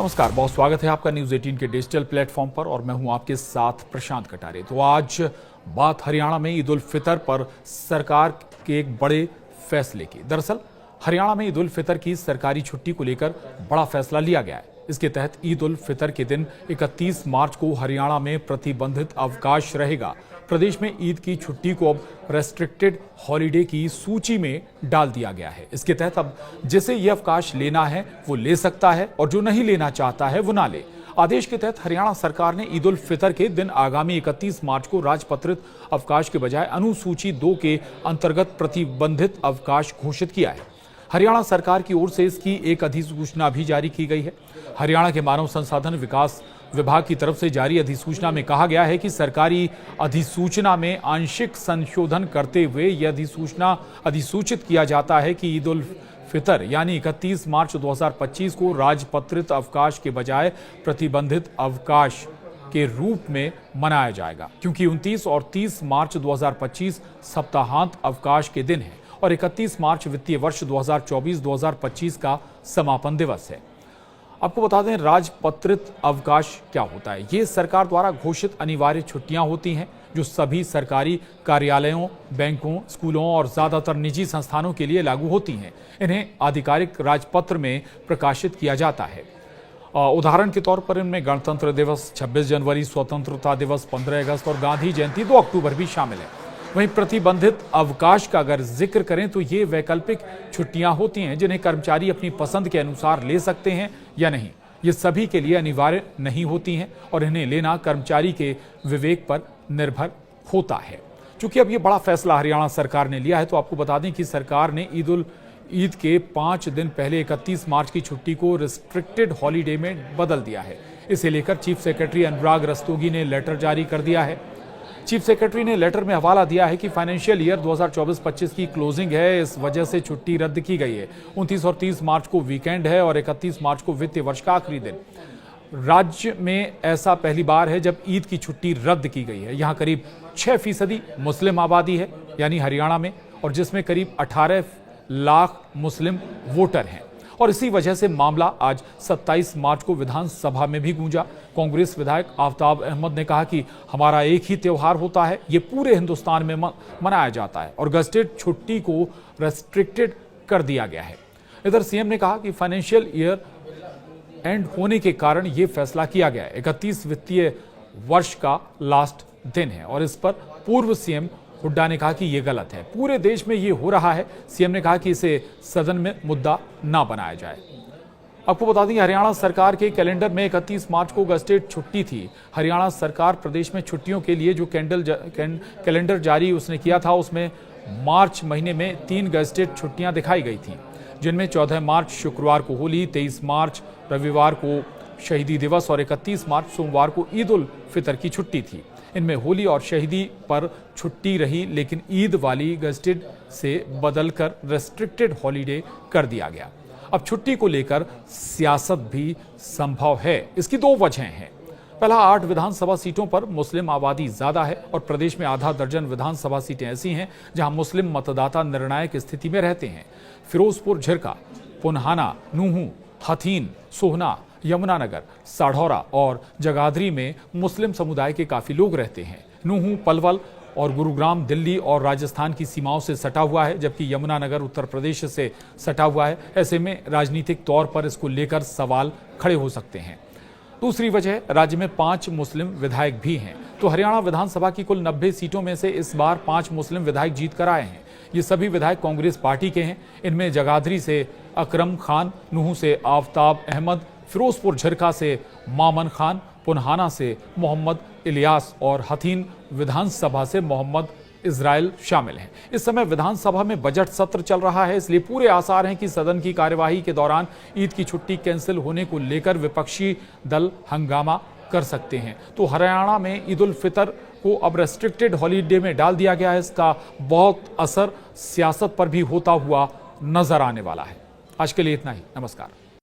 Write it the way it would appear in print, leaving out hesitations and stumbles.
नमस्कार, बहुत स्वागत है आपका न्यूज़ 18 के डिजिटल प्लेटफॉर्म पर और मैं हूं आपके साथ प्रशांत कटारे। तो आज बात हरियाणा में ईद उल फितर पर सरकार के एक बड़े फैसले की। दरअसल हरियाणा में ईद उल फितर की सरकारी छुट्टी को लेकर बड़ा फैसला लिया गया है। इसके तहत ईद उल फितर के दिन 31 मार्च को हरियाणा में प्रतिबंधित अवकाश रहेगा। प्रदेश में ईद की छुट्टी को अब रेस्ट्रिक्टेड हॉलिडे की सूची में डाल दिया गया है। इसके तहत अब जिसे ये अवकाश लेना है वो ले सकता है और जो नहीं लेना चाहता है वो ना ले। आदेश के तहत हरियाणा सरकार ने ईद उल फितर के दिन आगामी 31 मार्च को राजपत्रित अवकाश के बजाय अनुसूची 2 के अंतर्गत प्रतिबंधित अवकाश घोषित किया है। हरियाणा सरकार की ओर से इसकी एक अधिसूचना भी जारी की गई है। हरियाणा के मानव संसाधन विकास विभाग की तरफ से जारी अधिसूचना में कहा गया है कि सरकारी अधिसूचना में आंशिक संशोधन करते हुए यह अधिसूचित किया जाता है कि ईद उल फितर यानी 31 मार्च 2025 को राजपत्रित अवकाश के बजाय प्रतिबंधित अवकाश के रूप में मनाया जाएगा, क्योंकि 29 और 30 मार्च 2025 सप्ताहांत अवकाश के दिन है और 31 मार्च वित्तीय वर्ष 2024-2025 का समापन दिवस है। आपको बता दें, राजपत्रित अवकाश क्या होता है। ये सरकार द्वारा घोषित अनिवार्य छुट्टियां होती हैं जो सभी सरकारी कार्यालयों, बैंकों, स्कूलों और ज्यादातर निजी संस्थानों के लिए लागू होती हैं। इन्हें आधिकारिक राजपत्र में प्रकाशित किया जाता है। उदाहरण के तौर पर इनमें गणतंत्र दिवस, 26 जनवरी, स्वतंत्रता दिवस, 15 अगस्त और गांधी जयंती 2 अक्टूबर भी शामिल है। वहीं प्रतिबंधित अवकाश का अगर जिक्र करें तो ये वैकल्पिक छुट्टियां होती हैं जिन्हें कर्मचारी अपनी पसंद के अनुसार ले सकते हैं या नहीं। ये सभी के लिए अनिवार्य नहीं होती हैं और इन्हें लेना कर्मचारी के विवेक पर निर्भर होता है। चूंकि अब ये बड़ा फैसला हरियाणा सरकार ने लिया है, तो आपको बता दें कि सरकार ने ईद के 5 दिन पहले 31 मार्च की छुट्टी को रिस्ट्रिक्टेड हॉलीडे में बदल दिया है। इसे लेकर चीफ सेक्रेटरी अनुराग रस्तोगी ने लेटर जारी कर दिया है। चीफ सेक्रेटरी ने लेटर में हवाला दिया है कि फाइनेंशियल ईयर 2024-25 की क्लोजिंग है, इस वजह से छुट्टी रद्द की गई है। 29 और 30 मार्च को वीकेंड है और 31 मार्च को वित्तीय वर्ष का आखिरी दिन। राज्य में ऐसा पहली बार है जब ईद की छुट्टी रद्द की गई है। यहाँ करीब 6% मुस्लिम आबादी है यानी हरियाणा में, और जिसमें करीब 18 लाख मुस्लिम वोटर हैं। और इसी वजह से मामला आज 27 मार्च को विधानसभा में भी गूंजा। कांग्रेस विधायक आफ्ताब अहमद ने कहा कि हमारा एक ही त्योहार होता है, ये पूरे हिंदुस्तान में मनाया जाता है और गजटेड छुट्टी को रेस्ट्रिक्टेड कर दिया गया है। इधर सीएम ने कहा कि फाइनेंशियल ईयर एंड होने के कारण ये फैसला किया गया है। 31 वित्तीय वर्ष का लास्ट दिन है और इस पर पूर्व सीएम हुड्डा ने कहा कि यह गलत है। पूरे देश में यह हो रहा है। सीएम ने कहा कि इसे सदन में मुद्दा ना बनाया जाए। आपको बता दें, हरियाणा सरकार के कैलेंडर में 31 मार्च को गजटेड छुट्टी थी। हरियाणा सरकार प्रदेश में छुट्टियों के लिए जो कैलेंडर जारी उसने किया था, उसमें मार्च महीने में 3 गजटेड छुट्टियां दिखाई गई थी, जिनमें 14 मार्च शुक्रवार को होली, 23 मार्च रविवार को शहीदी दिवस और 31 मार्च सोमवार को ईद उल फितर की छुट्टी थी। इनमें होली और शहीदी पर छुट्टी रही, लेकिन ईद वाली गजटेड से बदलकर रेस्ट्रिक्टेड हॉलीडे कर दिया गया। अब छुट्टी को लेकर सियासत भी संभव है। इसकी 2 वजहें हैं। पहला, 8 विधानसभा सीटों पर मुस्लिम आबादी ज्यादा है और प्रदेश में आधा दर्जन विधानसभा सीटें ऐसी हैं जहां मुस्लिम मतदाता निर्णायक स्थिति में रहते हैं। फिरोजपुर, झिरका, पुन्हाना, नूहू, हथीन, सोहना, यमुनानगर, साढ़ौरा और जगाधरी में मुस्लिम समुदाय के काफी लोग रहते हैं। नूहू, पलवल और गुरुग्राम दिल्ली और राजस्थान की सीमाओं से सटा हुआ है, जबकि यमुनानगर उत्तर प्रदेश से सटा हुआ है। ऐसे में राजनीतिक तौर पर इसको लेकर सवाल खड़े हो सकते हैं। दूसरी वजह, राज्य में 5 मुस्लिम विधायक भी हैं। तो हरियाणा विधानसभा की कुल 90 सीटों में से इस बार 5 मुस्लिम विधायक जीत कर आए हैं। ये सभी विधायक कांग्रेस पार्टी के हैं। इनमें जगाधरी से अकरम खान, नूहू से आफ्ताब अहमद, फिरोजपुर झिरका से मामन खान, पुन्हाना से मोहम्मद इलियास और हथीन विधानसभा से मोहम्मद इजराइल शामिल हैं। इस समय विधानसभा में बजट सत्र चल रहा है, इसलिए पूरे आसार हैं कि सदन की कार्यवाही के दौरान ईद की छुट्टी कैंसिल होने को लेकर विपक्षी दल हंगामा कर सकते हैं। तो हरियाणा में ईद उल फितर को अब रेस्ट्रिक्टेड हॉलीडे में डाल दिया गया है। इसका बहुत असर सियासत पर भी होता हुआ नजर आने वाला है। आज के लिए इतना ही। नमस्कार।